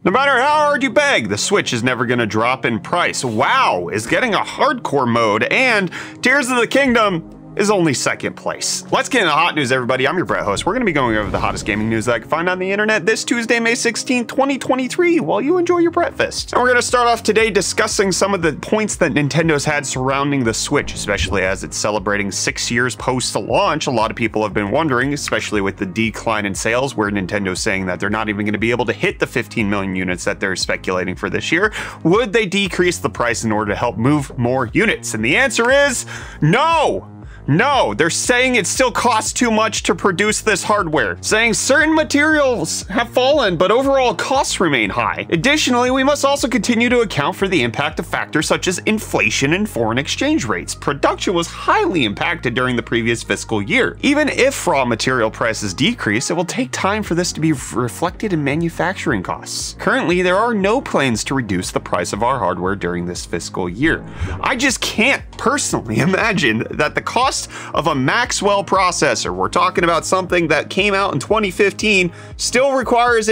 No matter how hard you beg, the Switch is never going to drop in price. WoW is getting a hardcore mode, and Tears of the Kingdom is only second place. Let's get into hot news, everybody. I'm your Brett host. We're going to be going over the hottest gaming news that I can find on the internet this Tuesday, May 16, 2023, while you enjoy your breakfast. And we're going to start off today discussing some of the points that Nintendo's had surrounding the Switch, especially as it's celebrating 6 years post-launch. A lot of people have been wondering, especially with the decline in sales, where Nintendo's saying that they're not even going to be able to hit the 15 million units that they're speculating for this year. Would they decrease the price in order to help move more units? And the answer is no! No, they're saying it still costs too much to produce this hardware, saying certain materials have fallen, but overall costs remain high. Additionally, we must also continue to account for the impact of factors such as inflation and foreign exchange rates. Production was highly impacted during the previous fiscal year. Even if raw material prices decrease, it will take time for this to be reflected in manufacturing costs. Currently, there are no plans to reduce the price of our hardware during this fiscal year. I just can't personally imagine that the cost of a Maxwell processor, we're talking about something that came out in 2015, still requires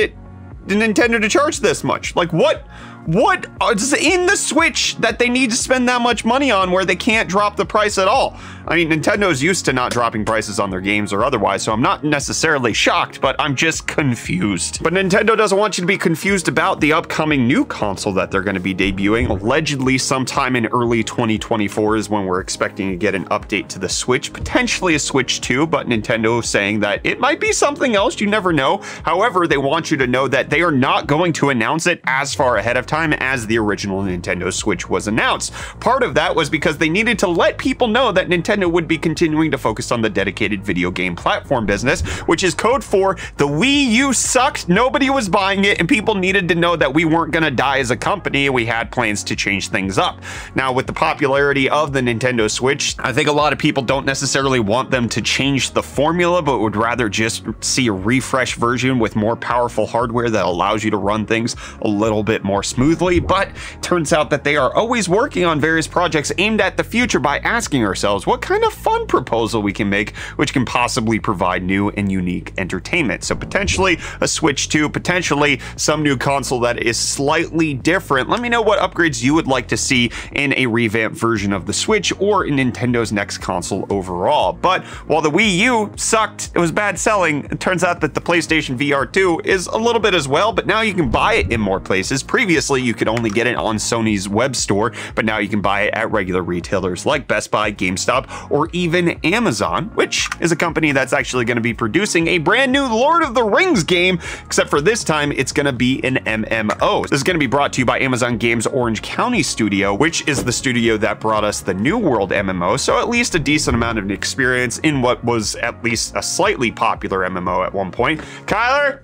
Nintendo to charge this much. Like, what is in the Switch that they need to spend that much money on where they can't drop the price at all? I mean, Nintendo's used to not dropping prices on their games or otherwise, so I'm not necessarily shocked, but I'm just confused. But Nintendo doesn't want you to be confused about the upcoming new console that they're going to be debuting. Allegedly, sometime in early 2024 is when we're expecting to get an update to the Switch, potentially a Switch 2, but Nintendo saying that it might be something else, you never know. However, they want you to know that they are not going to announce it as far ahead of time as the original Nintendo Switch was announced. Part of that was because they needed to let people know that Nintendo would be continuing to focus on the dedicated video game platform business, which is code for the Wii U sucked, nobody was buying it, and people needed to know that we weren't going to die as a company, and we had plans to change things up. Now, with the popularity of the Nintendo Switch, I think a lot of people don't necessarily want them to change the formula, but would rather just see a refresh version with more powerful hardware that allows you to run things a little bit more smoothly. But turns out that they are always working on various projects aimed at the future by asking ourselves what kind of fun proposal we can make which can possibly provide new and unique entertainment. So potentially a Switch 2, potentially some new console that is slightly different. Let me know what upgrades you would like to see in a revamped version of the Switch or in Nintendo's next console overall. But while the Wii U sucked, it was bad selling, it turns out that the PlayStation VR2 is a little bit as well, but now you can buy it in more places. Previously, you could only get it on Sony's web store, but now you can buy it at regular retailers like Best Buy, GameStop, or even Amazon, which is a company that's actually going to be producing a brand new Lord of the Rings game, except for this time it's going to be an MMO. This is going to be brought to you by Amazon Games Orange County Studio, which is the studio that brought us the New World MMO, so at least a decent amount of experience in what was at least a slightly popular MMO at one point. Kyler,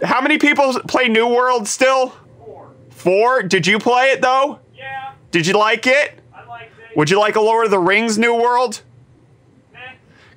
how many people play New World still? 4? Did you play it though? Yeah. Did you like it? I liked it. Would you like a Lord of the Rings New World?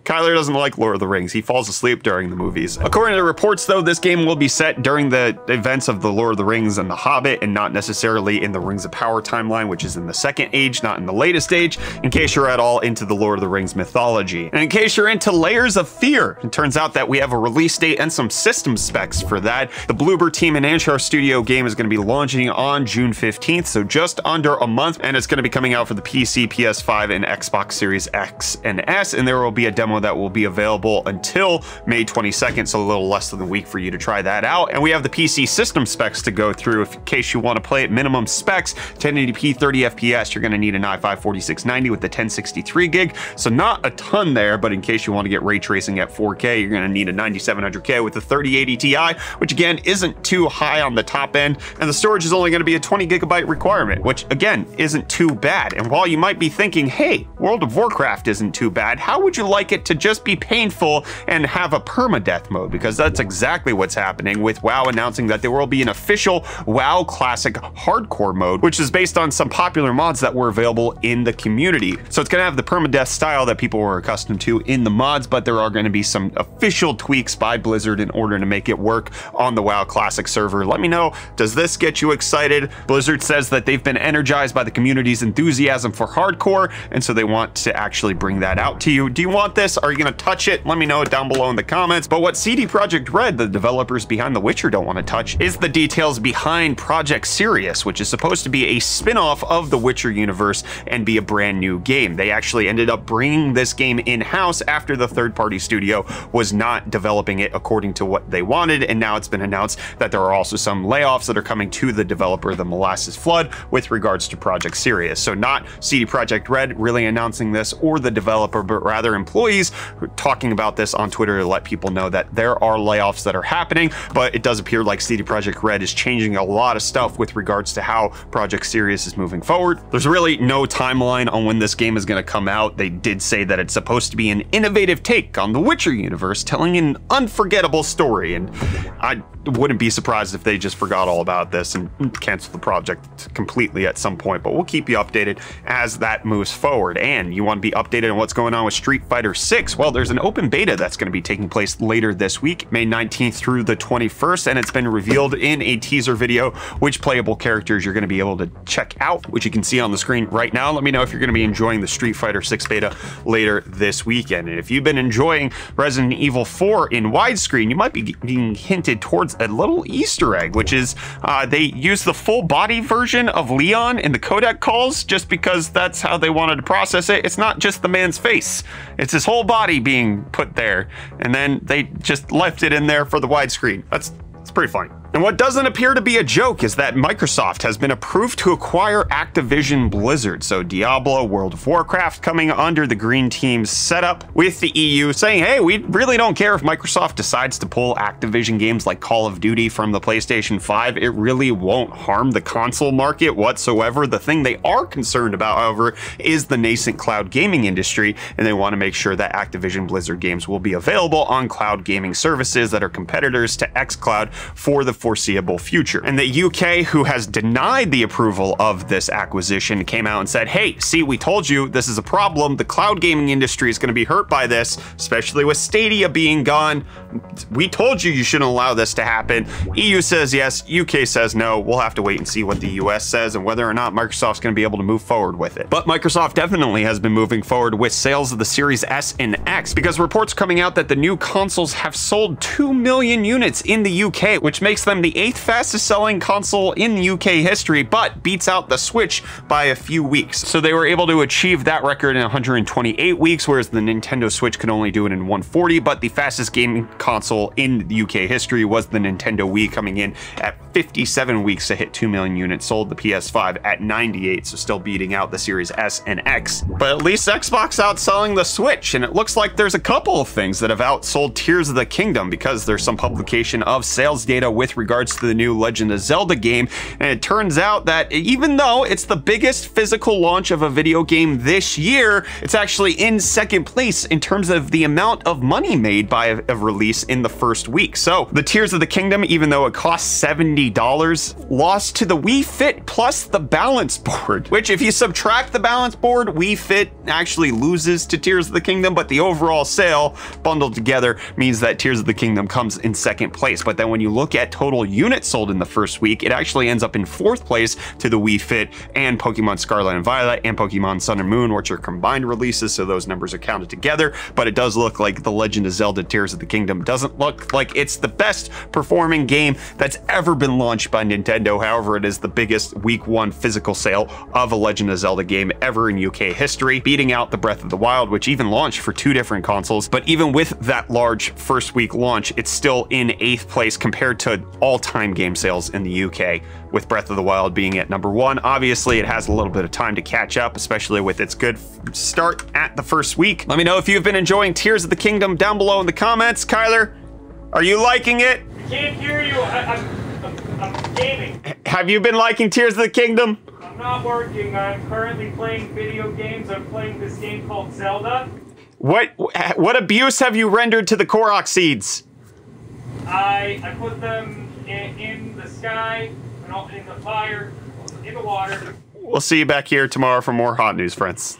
Kyler doesn't like Lord of the Rings. He falls asleep during the movies. According to reports, though, this game will be set during the events of the Lord of the Rings and the Hobbit, and not necessarily in the Rings of Power timeline, which is in the second age, not in the latest age, in case you're at all into the Lord of the Rings mythology. And in case you're into Layers of Fear, it turns out that we have a release date and some system specs for that. The Bloober team and Anchor Studio game is going to be launching on June 15th, so just under a month, and it's going to be coming out for the PC, PS5, and Xbox Series X and S, and there will be a demo that will be available until May 22nd, so a little less than a week for you to try that out. And we have the PC system specs to go through in case you want to play at minimum specs. 1080p 30 FPS, you're going to need an i5 4690 with the 1063 gig, so not a ton there, but in case you want to get ray tracing at 4K, you're going to need a 9700K with the 3080 Ti, which again isn't too high on the top end, and the storage is only going to be a 20 gigabyte requirement, which again isn't too bad. And while you might be thinking, hey, World of Warcraft isn't too bad, how would you like it to just be painful and have a permadeath mode? Because that's exactly what's happening with WoW announcing that there will be an official WoW Classic Hardcore mode, which is based on some popular mods that were available in the community. So it's going to have the permadeath style that people were accustomed to in the mods, but there are going to be some official tweaks by Blizzard in order to make it work on the WoW Classic server. Let me know, does this get you excited? Blizzard says that they've been energized by the community's enthusiasm for hardcore, and so they want to actually bring that out to you. Do you want this? Are you going to touch it? Let me know down below in the comments. But what CD Projekt Red, the developers behind The Witcher, don't want to touch is the details behind Project Sirius, which is supposed to be a spin-off of the Witcher universe and be a brand new game. They actually ended up bringing this game in-house after the third-party studio was not developing it according to what they wanted, and now it's been announced that there are also some layoffs that are coming to the developer, the Molasses Flood, with regards to Project Sirius. So not CD Projekt Red really announcing this or the developer, but rather employees talking about this on Twitter to let people know that there are layoffs that are happening, but it does appear like CD Projekt Red is changing a lot of stuff with regards to how Project Sirius is moving forward. There's really no timeline on when this game is going to come out. They did say that it's supposed to be an innovative take on the Witcher universe, telling an unforgettable story, and I wouldn't be surprised if they just forgot all about this and canceled the project completely at some point, but we'll keep you updated as that moves forward. And you want to be updated on what's going on with Street Fighter 6? Well, there's an open beta that's going to be taking place later this week, May 19th through the 21st, and it's been revealed in a teaser video which playable characters you're going to be able to check out, which you can see on the screen right now. Let me know if you're going to be enjoying the Street Fighter 6 beta later this weekend. And if you've been enjoying Resident Evil 4 in widescreen, you might be being hinted towards a little Easter egg, which is they use the full body version of Leon in the codec calls just because that's how they wanted to process it. It's not just the man's face, it's his whole body being put there, and then they just left it in there for the widescreen. It's pretty funny. And what doesn't appear to be a joke is that Microsoft has been approved to acquire Activision Blizzard. So Diablo, World of Warcraft coming under the Green Team's setup, with the EU saying, hey, we really don't care if Microsoft decides to pull Activision games like Call of Duty from the PlayStation 5. It really won't harm the console market whatsoever. The thing they are concerned about, however, is the nascent cloud gaming industry, and they want to make sure that Activision Blizzard games will be available on cloud gaming services that are competitors to xCloud for the foreseeable future. And the UK, who has denied the approval of this acquisition, came out and said, hey, see, we told you this is a problem. The cloud gaming industry is going to be hurt by this, especially with Stadia being gone. We told you you shouldn't allow this to happen. EU says yes, UK says no. We'll have to wait and see what the US says and whether or not Microsoft's going to be able to move forward with it. But Microsoft definitely has been moving forward with sales of the Series S and X, because reports coming out that the new consoles have sold 2 million units in the UK, which makes them the 8th fastest selling console in UK history, but beats out the Switch by a few weeks. So they were able to achieve that record in 128 weeks, whereas the Nintendo Switch could only do it in 140, but the fastest gaming console in UK history was the Nintendo Wii, coming in at 57 weeks to hit 2 million units sold, the PS5 at 98, so still beating out the Series S and X. But at least Xbox outselling the Switch, and it looks like there's a couple of things that have outsold Tears of the Kingdom, because there's some publication of sales data with regards to the new Legend of Zelda game, and it turns out that even though it's the biggest physical launch of a video game this year, it's actually in second place in terms of the amount of money made by a release in the first week. So the Tears of the Kingdom, even though it costs $70, lost to the Wii Fit plus the balance board, which if you subtract the balance board, Wii Fit actually loses to Tears of the Kingdom, but the overall sale bundled together means that Tears of the Kingdom comes in second place. But then when you look at total units sold in the first week, it actually ends up in fourth place to the Wii Fit and Pokemon Scarlet and Violet and Pokemon Sun and Moon, which are combined releases, so those numbers are counted together. But it does look like The Legend of Zelda Tears of the Kingdom doesn't look like it's the best performing game that's ever been launched by Nintendo. However, it is the biggest week one physical sale of a Legend of Zelda game ever in UK history, beating out the Breath of the Wild, which even launched for 2 different consoles. But even with that large first week launch, it's still in 8th place compared to all-time game sales in the UK, with Breath of the Wild being at number 1. Obviously, it has a little bit of time to catch up, especially with its good start at the first week. Let me know if you've been enjoying Tears of the Kingdom down below in the comments. Kyler, are you liking it? I can't hear you. I'm gaming. Have you been liking Tears of the Kingdom? I'm not working. I'm currently playing video games. I'm playing this game called Zelda. What abuse have you rendered to the Korok seeds? I put them in the sky, in the fire, in the water. We'll see you back here tomorrow for more hot news, friends.